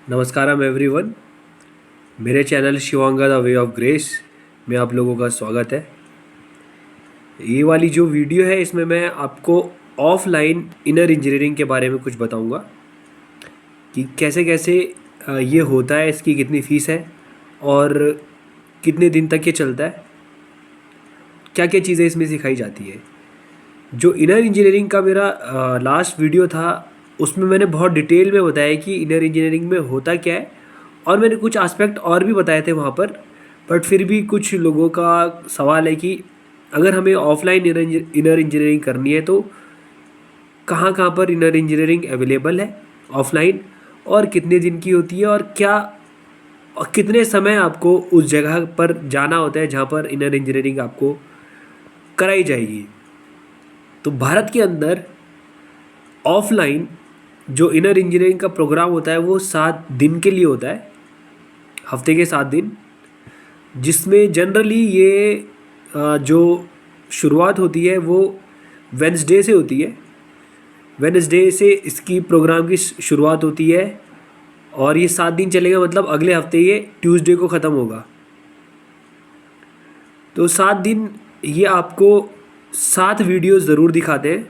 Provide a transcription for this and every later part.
नमस्कारम everyone. मेरे channel Shivanga the way of grace में आप लोगों का स्वागत है। ये वाली जो वीडियो है इसमें मैं आपको ऑफलाइन इनर इंजीनियरिंग के बारे में कुछ बताऊंगा कि कैसे कैसे ये होता है, इसकी कितनी फ़ीस है और कितने दिन तक ये चलता है, क्या क्या चीज़ें इसमें सिखाई जाती है। जो इनर इंजीनियरिंग का मेरा लास्ट वीडियो था उसमें मैंने बहुत डिटेल में बताया कि इनर इंजीनियरिंग में होता क्या है, और मैंने कुछ एस्पेक्ट और भी बताए थे वहाँ पर। बट फिर भी कुछ लोगों का सवाल है कि अगर हमें ऑफलाइन इनर इंजीनियरिंग करनी है तो कहाँ कहाँ पर इनर इंजीनियरिंग अवेलेबल है ऑफलाइन, और कितने दिन की होती है, और क्या और कितने समय आपको उस जगह पर जाना होता है जहाँ पर इनर इंजीनियरिंग आपको कराई जाएगी। तो भारत के अंदर ऑफलाइन जो इनर इंजीनियरिंग का प्रोग्राम होता है वो 7 दिन के लिए होता है, हफ्ते के 7 दिन, जिसमें जनरली ये जो शुरुआत होती है वो वेडनेसडे से होती है। वेडनेसडे से इसकी प्रोग्राम की शुरुआत होती है और ये 7 दिन चलेगा, मतलब अगले हफ्ते ये ट्यूसडे को ख़त्म होगा। तो 7 दिन ये आपको 7 वीडियो ज़रूर दिखाते हैं।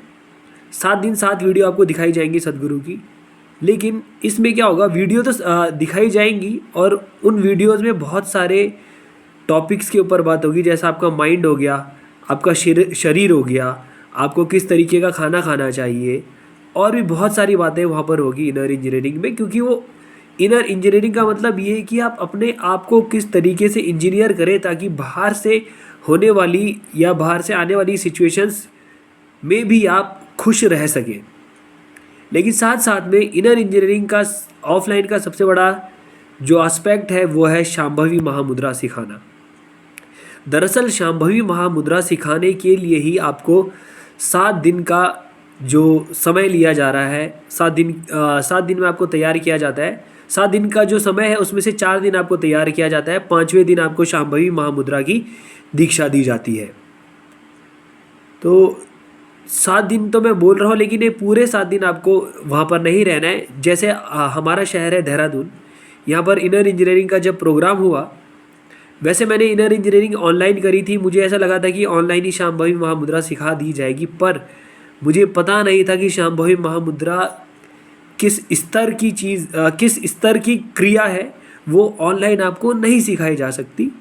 7 दिन 7 वीडियो आपको दिखाई जाएंगी सदगुरु की। लेकिन इसमें क्या होगा, वीडियो तो दिखाई जाएंगी और उन वीडियोज़ में बहुत सारे टॉपिक्स के ऊपर बात होगी, जैसा आपका माइंड हो गया, आपका शरीर हो गया, आपको किस तरीके का खाना खाना चाहिए, और भी बहुत सारी बातें वहाँ पर होगी इनर इंजीनियरिंग में। क्योंकि वो इनर इंजीनियरिंग का मतलब ये है कि आप अपने आप को किस तरीके से इंजीनियर करें ताकि बाहर से होने वाली या बाहर से आने वाली सिचुएशंस में भी आप खुश रह सकें। लेकिन साथ साथ में इनर इंजीनियरिंग का ऑफलाइन का सबसे बड़ा जो एस्पेक्ट है वो है शांभवी महामुद्रा सिखाना। दरअसल शांभवी महामुद्रा सिखाने के लिए ही आपको 7 दिन का जो समय लिया जा रहा है, 7 दिन में आपको तैयार किया जाता है। 7 दिन का जो समय है उसमें से 4 दिन आपको तैयार किया जाता है, 5वें दिन आपको शांभवी महामुद्रा की दीक्षा दी जाती है। तो 7 दिन तो मैं बोल रहा हूँ, लेकिन ये पूरे 7 दिन आपको वहाँ पर नहीं रहना है। जैसे हमारा शहर है देहरादून, यहाँ पर इनर इंजीनियरिंग का जब प्रोग्राम हुआ, वैसे मैंने इनर इंजीनियरिंग ऑनलाइन करी थी। मुझे ऐसा लगा था कि ऑनलाइन ही शांभवी महामुद्रा सिखा दी जाएगी, पर मुझे पता नहीं था कि शांभवी महामुद्रा किस स्तर की क्रिया है, वो ऑनलाइन आपको नहीं सिखाई जा सकती।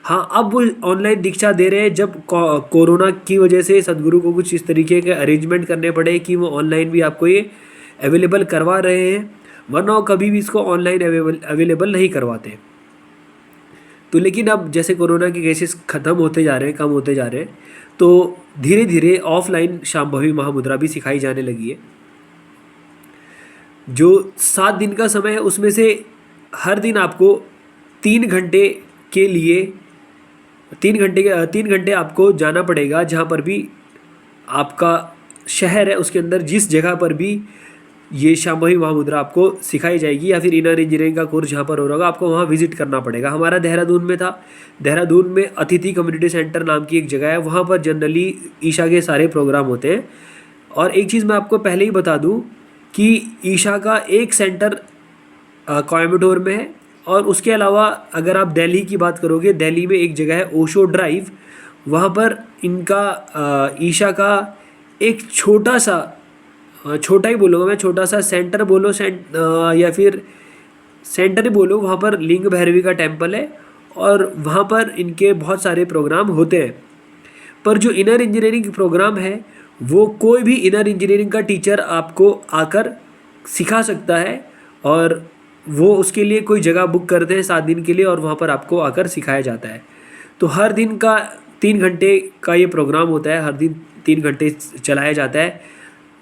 हाँ, अब वो ऑनलाइन दीक्षा दे रहे हैं। जब कोरोना की वजह से सदगुरु को कुछ इस तरीके के अरेंजमेंट करने पड़े कि वो ऑनलाइन भी आपको ये अवेलेबल करवा रहे हैं, वरना वो कभी भी इसको ऑनलाइन अवेलेबल नहीं करवाते। तो लेकिन अब जैसे कोरोना के केसेस ख़त्म होते जा रहे हैं, कम होते जा रहे हैं, तो धीरे धीरे ऑफलाइन शांभवी महामुद्रा भी सिखाई जाने लगी है। जो 7 दिन का समय है उसमें से हर दिन आपको 3 घंटे के लिए 3 घंटे आपको जाना पड़ेगा। जहाँ पर भी आपका शहर है उसके अंदर जिस जगह पर भी ये शांभवी महामुद्रा आपको सिखाई जाएगी, या फिर इनर इंजीनियरिंग का कोर्स जहाँ पर हो रहा होगा, आपको वहाँ विजिट करना पड़ेगा। हमारा देहरादून में था। देहरादून में अतिथि कम्युनिटी सेंटर नाम की एक जगह है, वहाँ पर जनरली ईशा के सारे प्रोग्राम होते हैं। और एक चीज़ मैं आपको पहले ही बता दूँ कि ईशा का एक सेंटर कोयम्बटूर में है, और उसके अलावा अगर आप दिल्ली की बात करोगे, दिल्ली में एक जगह है ओशो ड्राइव, वहाँ पर इनका ईशा का एक छोटा ही बोलूँगा मैं, छोटा सा सेंटर बोलो, या फिर सेंटर ही बोलो। वहाँ पर लिंग भैरवी का टेम्पल है और वहाँ पर इनके बहुत सारे प्रोग्राम होते हैं। पर जो इनर इंजीनियरिंग प्रोग्राम है वो कोई भी इनर इंजीनियरिंग का टीचर आपको आकर सिखा सकता है, और वो उसके लिए कोई जगह बुक करते हैं 7 दिन के लिए, और वहाँ पर आपको आकर सिखाया जाता है। तो हर दिन का 3 घंटे का ये प्रोग्राम होता है, हर दिन 3 घंटे चलाया जाता है।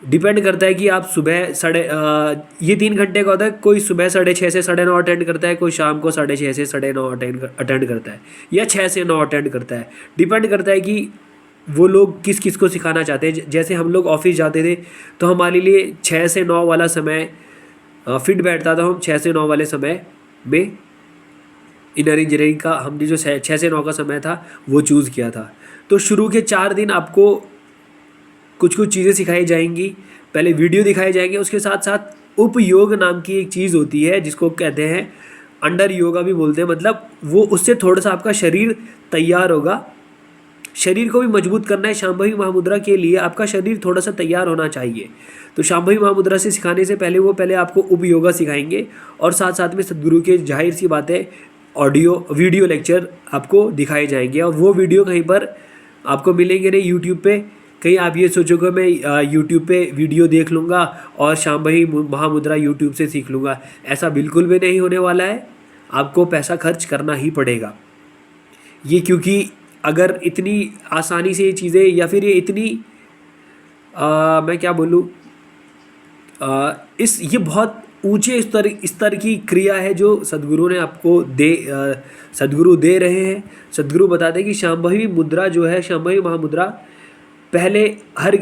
डिपेंड करता है कि आप ये 3 घंटे का होता है। कोई सुबह 6:30 से 9:30 अटेंड करता है, कोई शाम को 6:30 से 9:30 अटेंड करता है, या 6 से 9 अटेंड करता है। डिपेंड करता है कि वो लोग किस किस को सिखाना चाहते हैं। जैसे हम लोग ऑफिस जाते थे तो हमारे लिए 6 से 9 वाला समय फिट बैठता था। हम 6 से 9 वाले समय में इनर इंजीनियरिंग का हमने जो 6 से 9 का समय था वो चूज़ किया था। तो शुरू के 4 दिन आपको कुछ कुछ चीज़ें सिखाई जाएंगी, पहले वीडियो दिखाए जाएंगे, उसके साथ साथ उपयोग नाम की एक चीज़ होती है जिसको कहते हैं अंडर योगा भी बोलते हैं, मतलब वो उससे थोड़ा सा आपका शरीर तैयार होगा। शरीर को भी मजबूत करना है, शांभवी महामुद्रा के लिए आपका शरीर थोड़ा सा तैयार होना चाहिए। तो शांभवी महामुद्रा से सिखाने से पहले वो पहले आपको उपयोगा सिखाएंगे और साथ साथ में सदगुरु के जाहिर सी बात है ऑडियो वीडियो लेक्चर आपको दिखाए जाएंगे। और वो वीडियो कहीं पर आपको मिलेंगे नहीं यूट्यूब पे, कहीं आप ये सोचोगे मैं यूट्यूब पे वीडियो देख लूँगा और शांभवी महामुद्रा यूट्यूब से सीख लूँगा, ऐसा बिल्कुल भी नहीं होने वाला है। आपको पैसा खर्च करना ही पड़ेगा ये, क्योंकि अगर इतनी आसानी से ये चीज़ें या फिर ये इतनी मैं क्या बोलूँ, इस ये बहुत ऊंचे स्तर की क्रिया है जो सदगुरु ने आपको सदगुरु दे रहे हैं। सदगुरु बताते हैं कि शांभवी मुद्रा जो है, शांभवी महामुद्रा पहले हर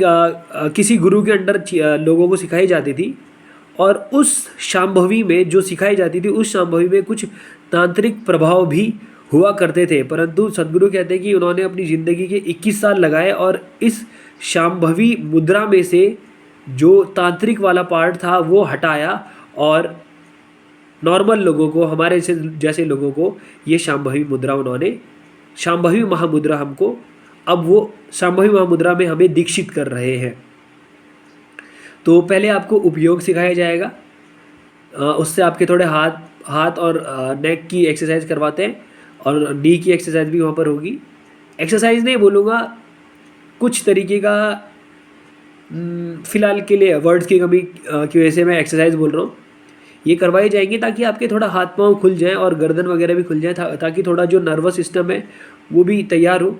किसी गुरु के अंडर लोगों को सिखाई जाती थी और उस शांभवी में जो सिखाई जाती थी उस शांभवी में कुछ तांत्रिक प्रभाव भी हुआ करते थे, परंतु सदगुरु कहते हैं कि उन्होंने अपनी ज़िंदगी के 21 साल लगाए और इस शांभवी मुद्रा में से जो तांत्रिक वाला पार्ट था वो हटाया और नॉर्मल लोगों को, हमारे जैसे लोगों को ये शांभवी मुद्रा उन्होंने, शांभवी महामुद्रा हमको, अब वो शांभवी महामुद्रा में हमें दीक्षित कर रहे हैं। तो पहले आपको उपयोग सिखाया जाएगा, उससे आपके थोड़े हाथ और नेक की एक्सरसाइज करवाते हैं और नी की एक्सरसाइज भी वहाँ पर होगी। एक्सरसाइज नहीं बोलूँगा, कुछ तरीके का फ़िलहाल के लिए वर्ड्स की कमी की वजह से मैं एक्सरसाइज बोल रहा हूँ, ये करवाई जाएंगी ताकि आपके थोड़ा हाथ पाँव खुल जाएँ और गर्दन वगैरह भी खुल जाए, ताकि थोड़ा जो नर्वस सिस्टम है वो भी तैयार हो।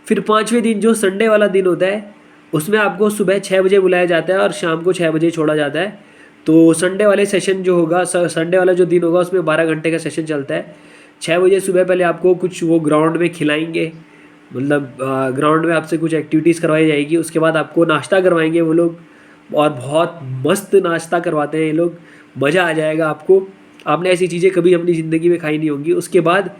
फिर 5वें दिन जो संडे वाला दिन होता है उसमें आपको सुबह 6 बजे बुलाया जाता है और शाम को 6 बजे छोड़ा जाता है। तो संडे वाले सेशन जो होगा, संडे वाला जो दिन होगा उसमें 12 घंटे का सेशन चलता है। 6 बजे सुबह पहले आपको कुछ वो ग्राउंड में खिलाएंगे, मतलब ग्राउंड में आपसे कुछ एक्टिविटीज़ करवाई जाएगी, उसके बाद आपको नाश्ता करवाएंगे वो लोग और बहुत मस्त नाश्ता करवाते हैं ये लोग, मज़ा आ जाएगा आपको। आपने ऐसी चीज़ें कभी अपनी ज़िंदगी में खाई नहीं होंगी। उसके बाद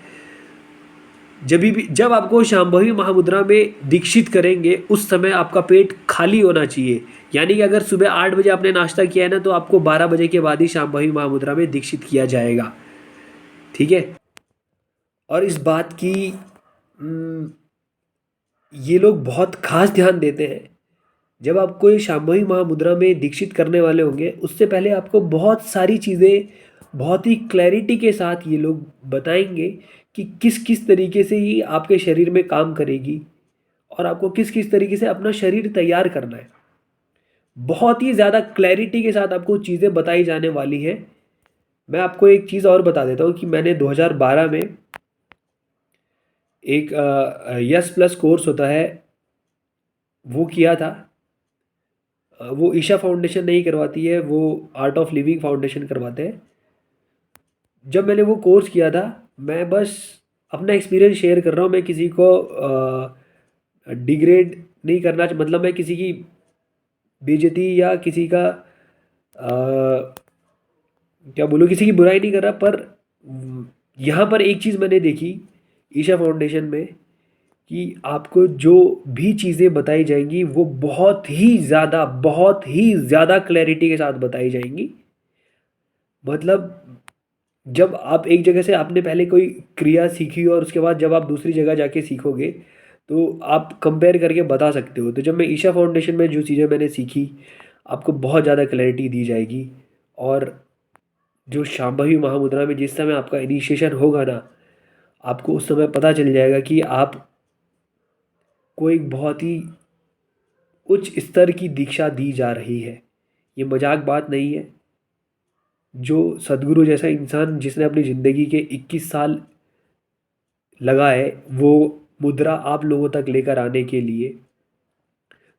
जब आपको शांभवी महामुद्रा में दीक्षित करेंगे उस समय आपका पेट खाली होना चाहिए, यानी कि अगर सुबह 8 बजे आपने नाश्ता किया है ना तो आपको 12 बजे के बाद ही शांभवी महामुद्रा में दीक्षित किया जाएगा, ठीक है। और इस बात की ये लोग बहुत खास ध्यान देते हैं। जब आपको ये शांभवी महामुद्रा में दीक्षित करने वाले होंगे उससे पहले आपको बहुत सारी चीज़ें बहुत ही क्लैरिटी के साथ ये लोग बताएंगे कि किस किस तरीके से ये आपके शरीर में काम करेगी और आपको किस किस तरीके से अपना शरीर तैयार करना है। बहुत ही ज़्यादा क्लैरिटी के साथ आपको चीज़ें बताई जाने वाली है। मैं आपको एक चीज़ और बता देता हूँ कि मैंने 2012 में एक यस प्लस कोर्स होता है वो किया था। वो ईशा फाउंडेशन नहीं करवाती है, वो आर्ट ऑफ लिविंग फाउंडेशन करवाते हैं। जब मैंने वो कोर्स किया था, मैं बस अपना एक्सपीरियंस शेयर कर रहा हूँ, मैं किसी को डिग्रेड नहीं करना, मतलब मैं किसी की बेइज्जती या किसी का क्या बोलूँ, किसी की बुराई नहीं कर रहा। पर यहाँ पर एक चीज़ मैंने देखी ईशा फाउंडेशन में कि आपको जो भी चीज़ें बताई जाएंगी वो बहुत ही ज़्यादा क्लैरिटी के साथ बताई जाएंगी। मतलब जब आप एक जगह से आपने पहले कोई क्रिया सीखी और उसके बाद जब आप दूसरी जगह जाके सीखोगे तो आप कंपेयर करके बता सकते हो। तो जब मैं ईशा फाउंडेशन में जो चीज़ें मैंने सीखी आपको बहुत ज़्यादा क्लैरिटी दी जाएगी। और जो शांभवी महामुद्रा में जिस समय आपका इनिशिएशन होगा ना, आपको उस समय पता चल जाएगा कि आप को एक बहुत ही उच्च स्तर की दीक्षा दी जा रही है। ये मजाक बात नहीं है। जो सदगुरु जैसा इंसान जिसने अपनी ज़िंदगी के 21 साल लगाए वो मुद्रा आप लोगों तक लेकर आने के लिए,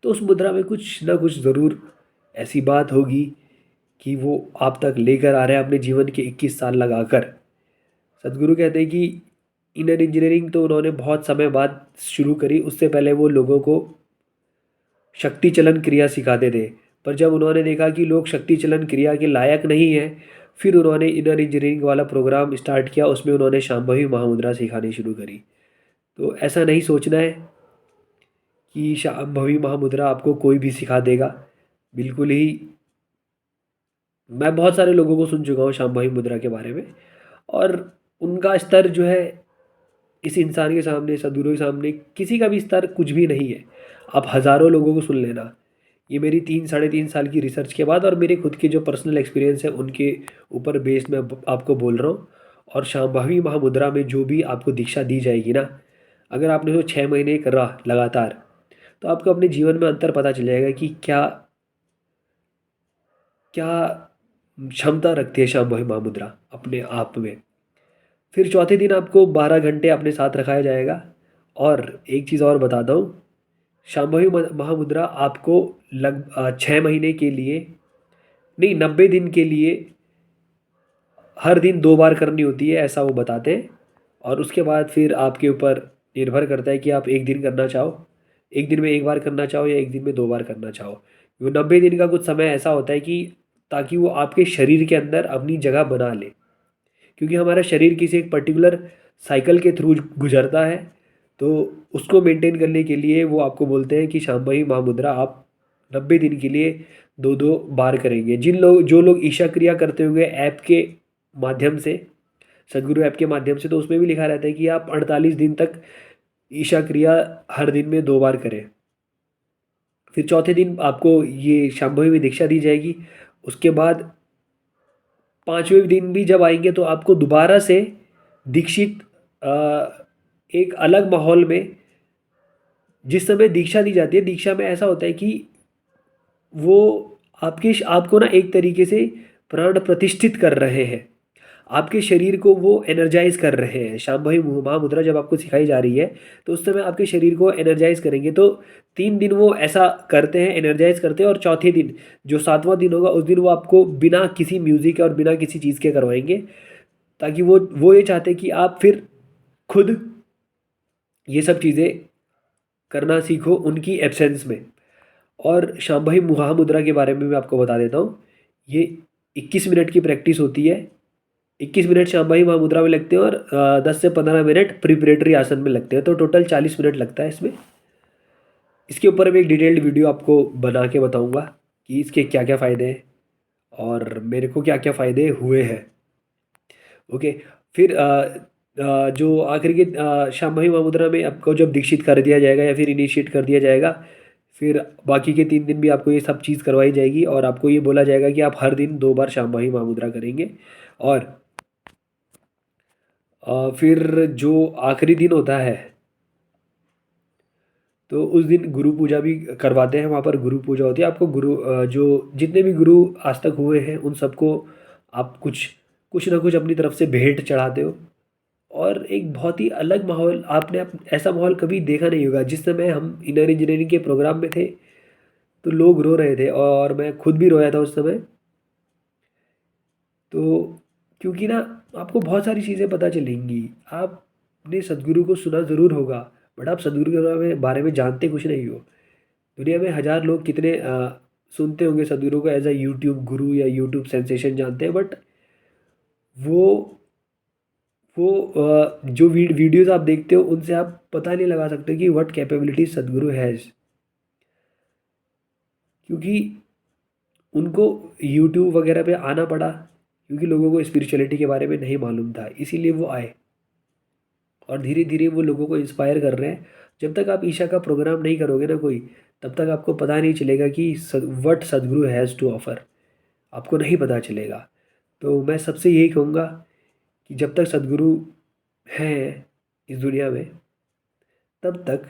तो उस मुद्रा में कुछ ना कुछ ज़रूर ऐसी बात होगी कि वो आप तक लेकर आ रहे हैं अपने जीवन के 21 साल लगाकर। सदगुरु कहते हैं कि इनर इंजीनियरिंग तो उन्होंने बहुत समय बाद शुरू करी, उससे पहले वो लोगों को शक्ति चलन क्रिया सिखाते थे। पर जब उन्होंने देखा कि लोग शक्ति चलन क्रिया के लायक नहीं हैं, फिर उन्होंने इनर इंजीनियरिंग वाला प्रोग्राम स्टार्ट किया, उसमें उन्होंने शांभवी महामुद्रा सिखानी शुरू करी। तो ऐसा नहीं सोचना है कि शांभवी महामुद्रा आपको कोई भी सिखा देगा, बिल्कुल ही मैं बहुत सारे लोगों को सुन चुका हूँ शांभवी मुद्रा के बारे में, और उनका स्तर जो है इस इंसान के सामने, सदगुरु के सामने किसी का भी स्तर कुछ भी नहीं है। आप हज़ारों लोगों को सुन लेना। ये मेरी 3 साढ़े 3 साल की रिसर्च के बाद और मेरे खुद के जो पर्सनल एक्सपीरियंस है उनके ऊपर बेस्ड मैं आपको बोल रहा हूँ। और शांभवी महामुद्रा में जो भी आपको दीक्षा दी जाएगी ना, अगर आपने वो 6 महीने करा लगातार, तो आपको अपने जीवन में अंतर पता चल जाएगा कि क्या क्या क्षमता रखती है शांभवी महामुद्रा अपने आप में। फिर चौथे दिन आपको 12 घंटे अपने साथ रखाया जाएगा। और एक चीज़ और बताता हूँ, शांभवी महामुद्रा आपको 6 महीने के लिए नहीं, 90 दिन के लिए हर दिन 2 बार करनी होती है, ऐसा वो बताते हैं। और उसके बाद फिर आपके ऊपर निर्भर करता है कि आप एक दिन करना चाहो, एक दिन में 1 बार करना चाहो या एक दिन में 2 बार करना चाहो। वो 90 दिन का कुछ समय ऐसा होता है कि ताकि वो आपके शरीर के अंदर अपनी जगह बना ले, क्योंकि हमारा शरीर किसी एक पर्टिकुलर साइकिल के थ्रू गुजरता है। तो उसको मेंटेन करने के लिए वो आपको बोलते हैं कि शांभवी महामुद्रा आप 90 दिन के लिए 2-2 बार करेंगे। जो लोग ईशा क्रिया करते होंगे ऐप के माध्यम से, सदगुरु ऐप के माध्यम से, तो उसमें भी लिखा रहता है कि आप 48 दिन तक ईशा क्रिया हर दिन में 2 बार करें। फिर चौथे दिन आपको ये शांभवी में दीक्षा दी जाएगी। उसके बाद 5वें दिन भी जब आएंगे तो आपको दोबारा से दीक्षित एक अलग माहौल में, जिस समय दीक्षा दी जाती है, दीक्षा में ऐसा होता है कि वो आपको ना एक तरीके से प्राण प्रतिष्ठित कर रहे हैं, आपके शरीर को वो एनर्जाइज कर रहे हैं। शांभवी महामुद्रा जब आपको सिखाई जा रही है तो उस समय आपके शरीर को एनर्जाइज करेंगे। तो 3 दिन वो ऐसा करते हैं, एनर्जाइज करते हैं, और चौथे दिन जो 7वां दिन होगा उस दिन वो आपको बिना किसी म्यूज़िक और बिना किसी चीज़ के करवाएंगे, ताकि वो ये चाहते हैं कि आप फिर खुद ये सब चीज़ें करना सीखो उनकी एब्सेंस में। और शांभवी महामुद्रा के बारे में मैं आपको बता देता हूँ। ये 21 मिनट की प्रैक्टिस होती है। 21 मिनट शांभवी महामुद्रा में लगते हैं और 10 से 15 मिनट प्रिपरेटरी आसन में लगते हैं, तो टोटल 40 मिनट लगता है इसमें। इसके ऊपर मैं एक डिटेल्ड वीडियो आपको बना के बताऊंगा कि इसके क्या क्या फ़ायदे हैं और मेरे को क्या क्या फ़ायदे हुए हैं। ओके। फिर जो आखिर के शांभवी महामुद्रा में आपको जब दीक्षित कर दिया जाएगा या फिर इनिशिएट कर दिया जाएगा, फिर बाकी के 3 दिन भी आपको ये सब चीज़ करवाई जाएगी और आपको ये बोला जाएगा कि आप हर दिन 2 बार शांभवी महामुद्रा करेंगे। और फिर जो आखिरी दिन होता है तो उस दिन गुरु पूजा भी करवाते हैं। वहाँ पर गुरु पूजा होती है। आपको जो जितने भी गुरु आज तक हुए हैं उन सबको आप कुछ कुछ ना कुछ अपनी तरफ से भेंट चढ़ाते हो। और एक बहुत ही अलग माहौल, आपने ऐसा माहौल कभी देखा नहीं होगा। जिस समय हम इनर इंजीनियरिंग के प्रोग्राम में थे तो लोग रो रहे थे और मैं खुद भी रोया था उस समय। तो क्योंकि ना आपको बहुत सारी चीज़ें पता चलेंगी। आपने सदगुरु को सुना ज़रूर होगा, बट आप सदगुरु के बारे में जानते कुछ नहीं हो। दुनिया में हज़ार लोग कितने सुनते होंगे सदगुरु को एज अ यूट्यूब गुरु या यूट्यूब सेंसेशन जानते हैं, बट वो जो वीडियोस आप देखते हो उनसे आप पता नहीं लगा सकते कि व्हाट कैपेबिलिटी सदगुरु हैज़। क्योंकि उनको यूट्यूब वगैरह पे आना पड़ा, क्योंकि लोगों को स्पिरिचुअलिटी के बारे में नहीं मालूम था, इसीलिए वो आए और धीरे धीरे वो लोगों को इंस्पायर कर रहे हैं। जब तक आप ईशा का प्रोग्राम नहीं करोगे ना कोई, तब तक आपको पता नहीं चलेगा कि व्हाट सदगुरु हैज़ टू ऑफर, आपको नहीं पता चलेगा। तो मैं सबसे यही कहूँगा कि जब तक सदगुरु हैं इस दुनिया में, तब तक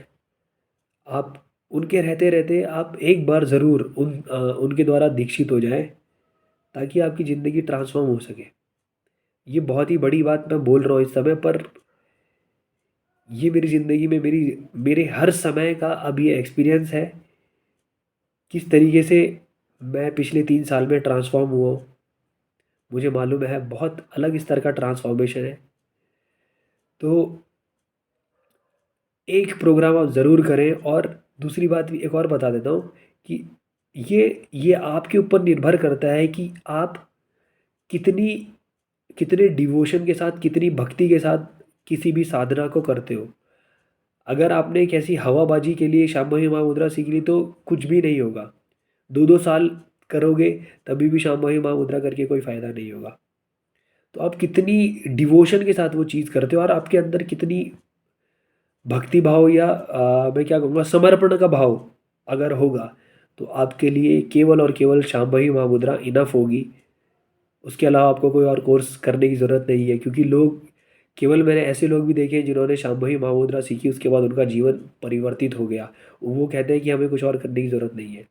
आप उनके रहते रहते आप एक बार ज़रूर उनके द्वारा दीक्षित हो जाएं, ताकि आपकी ज़िंदगी ट्रांसफॉर्म हो सके। ये बहुत ही बड़ी बात मैं बोल रहा हूँ इस समय पर, ये मेरी ज़िंदगी में मेरे हर समय का अब ये एक्सपीरियंस है, किस तरीके से मैं पिछले 3 साल में ट्रांसफॉर्म हुआ हूँ। मुझे मालूम है बहुत अलग स्तर का ट्रांसफॉर्मेशन है। तो एक प्रोग्राम आप ज़रूर करें। और दूसरी बात भी एक और बता देता हूँ कि ये आपके ऊपर निर्भर करता है कि आप कितनी कितने डिवोशन के साथ, कितनी भक्ति के साथ किसी भी साधना को करते हो। अगर आपने एक ऐसी हवाबाजी के लिए शांभवी महामुद्रा सीख ली तो कुछ भी नहीं होगा। 2-2 साल करोगे तभी भी शांभवी महामुद्रा करके कोई फ़ायदा नहीं होगा। तो आप कितनी डिवोशन के साथ वो चीज़ करते हो और आपके अंदर कितनी भक्ति भाव या मैं क्या कहूँगा समर्पण का भाव अगर होगा तो आपके लिए केवल और केवल शांभवी महामुद्रा इनफ होगी। उसके अलावा आपको कोई और कोर्स करने की ज़रूरत नहीं है, क्योंकि लोग केवल मैंने ऐसे लोग भी देखे हैं जिन्होंने शांभवी महामुद्रा सीखी उसके बाद उनका जीवन परिवर्तित हो गया। वो कहते हैं कि हमें कुछ और करने की ज़रूरत नहीं है।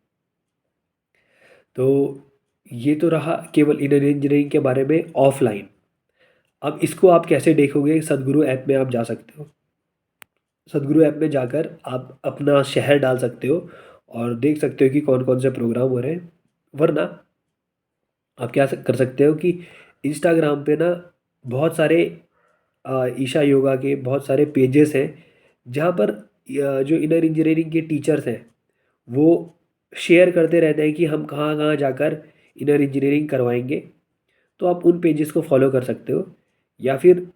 तो ये तो रहा केवल इनर इंजीनियरिंग के बारे में ऑफलाइन। अब इसको आप कैसे देखोगे, सदगुरु ऐप में आप जा सकते हो। सदगुरु ऐप में जाकर आप अपना शहर डाल सकते हो और देख सकते हो कि कौन कौन से प्रोग्राम हो रहे हैं। वरना आप क्या कर सकते हो कि इंस्टाग्राम पे ना बहुत सारे ईशा योगा के बहुत सारे पेजेस हैं जहाँ पर जो इनर इंजीनियरिंग के टीचर्स हैं वो शेयर करते रहते हैं कि हम कहाँ कहाँ जाकर इनर इंजीनियरिंग करवाएंगे। तो आप उन पेजेस को फॉलो कर सकते हो, या फिर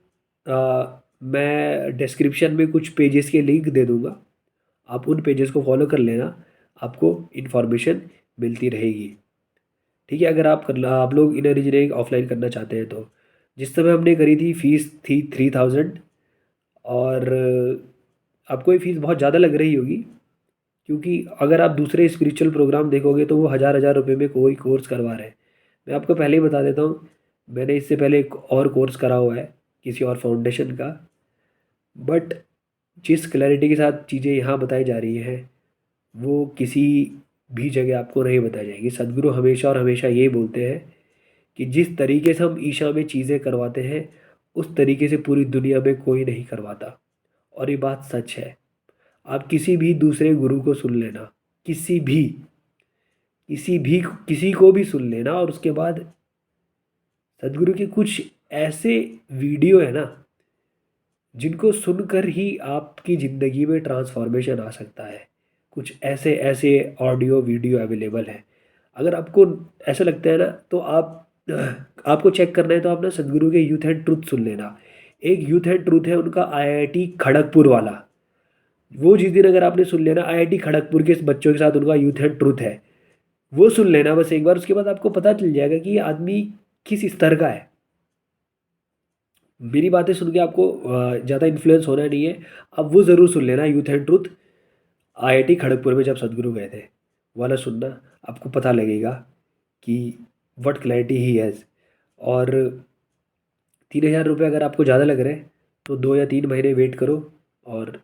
मैं डिस्क्रिप्शन में कुछ पेजेस के लिंक दे दूँगा, आप उन पेजेस को फॉलो कर लेना, आपको इन्फॉर्मेशन मिलती रहेगी। ठीक है, अगर आप लोग इनर इंजीनियरिंग ऑफलाइन करना चाहते हैं तो जिस समय हमने करी थी फीस थी 3000, और आपको ये फीस बहुत ज़्यादा लग रही होगी, क्योंकि अगर आप दूसरे स्पिरिचुअल प्रोग्राम देखोगे तो वो हज़ार हज़ार रुपये में कोई कोर्स करवा रहे हैं। मैं आपको पहले ही बता देता हूँ, मैंने इससे पहले एक और कोर्स करा हुआ है किसी और फाउंडेशन का, बट जिस क्लैरिटी के साथ चीज़ें यहाँ बताई जा रही हैं वो किसी भी जगह आपको नहीं बताई जाएगी। सदगुरु हमेशा और हमेशा ये बोलते हैं कि जिस तरीके से हम ईशा में चीज़ें करवाते हैं उस तरीके से पूरी दुनिया में कोई नहीं करवाता, और ये बात सच है। आप किसी भी दूसरे गुरु को सुन लेना, किसी को भी सुन लेना, और उसके बाद सदगुरु के कुछ ऐसे वीडियो है ना जिनको सुनकर ही आपकी ज़िंदगी में ट्रांसफॉर्मेशन आ सकता है। कुछ ऐसे ऐसे ऑडियो वीडियो अवेलेबल है। अगर आपको ऐसा लगता है ना तो आपको चेक करना है तो आप ना सदगुरु के यूथ एंड ट्रूथ सुन लेना। एक यूथ एंड ट्रूथ है उनका आईआईटी खड़गपुर वाला, वो जिस दिन अगर आपने सुन लेना आईआईटी खड़गपुर के बच्चों के साथ उनका यूथ एंड ट्रूथ है, वो सुन लेना बस एक बार। उसके बाद आपको पता चल जाएगा कि ये आदमी किस स्तर का है। मेरी बातें सुन के आपको ज़्यादा इन्फ्लुएंस होना नहीं है। अब वो ज़रूर सुन लेना youth and truth IIT Kharagpur में जब सदगुरु गए थे वाला सुनना, आपको पता लगेगा कि व्हाट क्लैरिटी ही हैज़। और 3000 रुपये अगर आपको ज़्यादा लग रहे हैं तो 2 या 3 महीने वेट करो, और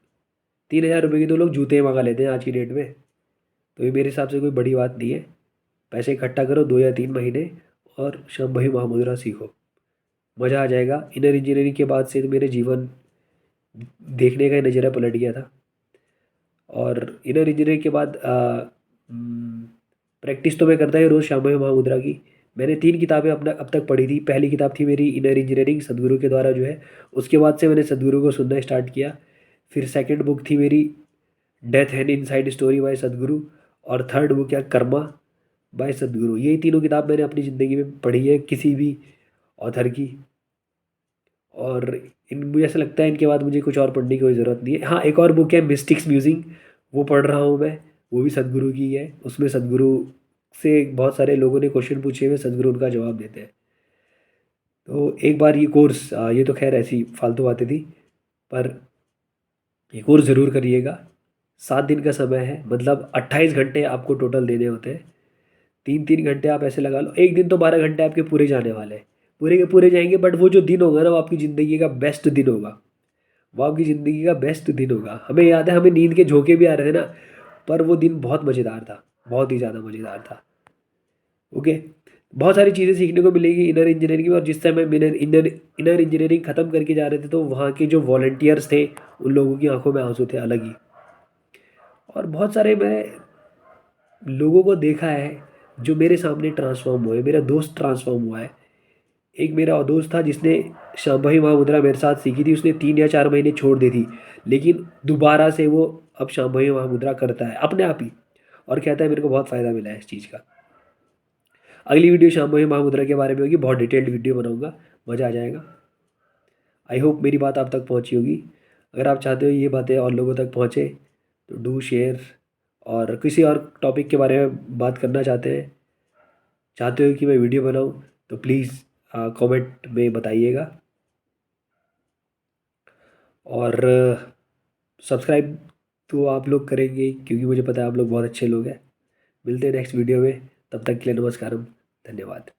3000 रुपये की तो लोग जूते मंगा लेते हैं आज की डेट में। तो ये मेरे हिसाब से कोई बड़ी बात नहीं है। पैसे इकट्ठा करो 2 या 3 महीने और शंभवी महामुद्रा सीखो, मज़ा आ जाएगा। इनर इंजीनियरिंग के बाद से तो मेरे जीवन देखने का ही नज़रिया पलट गया था। और इनर इंजीनियरिंग के बाद प्रैक्टिस तो मैं करता ही रोज़ शंभवी महामुद्रा की। मैंने 3 किताबें अपना अब तक पढ़ी थी। पहली किताब थी मेरी इनर इंजीनियरिंग सदगुरु के द्वारा जो है, उसके बाद से मैंने सदगुरु को सुनना स्टार्ट किया। फिर सेकंड बुक थी मेरी death and inside story by सदगुरु, और थर्ड बुक है कर्मा बाय सदगुरु। यही तीनों किताब मैंने अपनी ज़िंदगी में पढ़ी है किसी भी ऑथर की, और इन मुझे ऐसा लगता है इनके बाद मुझे कुछ और पढ़ने की कोई ज़रूरत नहीं है। हाँ, एक और बुक है मिस्टिक्स म्यूजिंग, वो पढ़ रहा हूँ मैं, वो भी सदगुरु की है। उसमें सदगुरु से बहुत सारे लोगों ने क्वेश्चन पूछे हुए, सदगुरु उनका जवाब देते हैं। तो एक बार ये कोर्स ये तो खैर ऐसी फालतू बातें थी, पर ये कोर्स ज़रूर करिएगा। 7 दिन का समय है, मतलब 28 घंटे आपको टोटल देने होते हैं। 3-3 घंटे आप ऐसे लगा लो, एक दिन तो 12 घंटे आपके पूरे जाने वाले हैं, पूरे के पूरे जाएंगे। बट वो जो दिन होगा ना वो आपकी ज़िंदगी का बेस्ट दिन होगा, वो आपकी ज़िंदगी का बेस्ट दिन होगा। हमें याद है हमें नींद के झोंके भी आ रहे थे ना, पर वो दिन बहुत मज़ेदार था, बहुत ही ज़्यादा मज़ेदार था। ओके, बहुत सारी चीज़ें सीखने को मिलेगी इनर इंजीनियरिंग में। और जिस समय मैंने इनर इंजीनियरिंग ख़त्म करके जा रहे थे तो वहाँ के जो वॉलंटियर्स थे उन लोगों की आंखों में आंसू थे अलग ही। और बहुत सारे मैं लोगों को देखा है जो मेरे सामने ट्रांसफॉर्म हुए। मेरा दोस्त ट्रांसफॉर्म हुआ है। एक मेरा दोस्त था जिसने शांभवी महामुद्रा मेरे साथ सीखी थी, उसने 3 या 4 महीने छोड़ दी थी, लेकिन दोबारा से वो अब शांभवी महामुद्रा करता है अपने आप ही, और कहता है मेरे को बहुत फ़ायदा मिला है इस चीज़ का। अगली वीडियो शांभवी महामुद्रा के बारे में होगी, बहुत डिटेल्ड वीडियो बनाऊंगा, मज़ा आ जाएगा। आई होप मेरी बात आप तक पहुंची होगी। अगर आप चाहते हो ये बातें और लोगों तक पहुंचे तो डू शेयर, और किसी और टॉपिक के बारे में बात करना चाहते हैं चाहते हो कि मैं वीडियो बनाऊं तो प्लीज़ कमेंट में बताइएगा। और सब्सक्राइब तो आप लोग करेंगे क्योंकि मुझे पता है आप लोग बहुत अच्छे लोग हैं। मिलते हैं नेक्स्ट वीडियो में, तब तक के लिए नमस्कारम, धन्यवाद।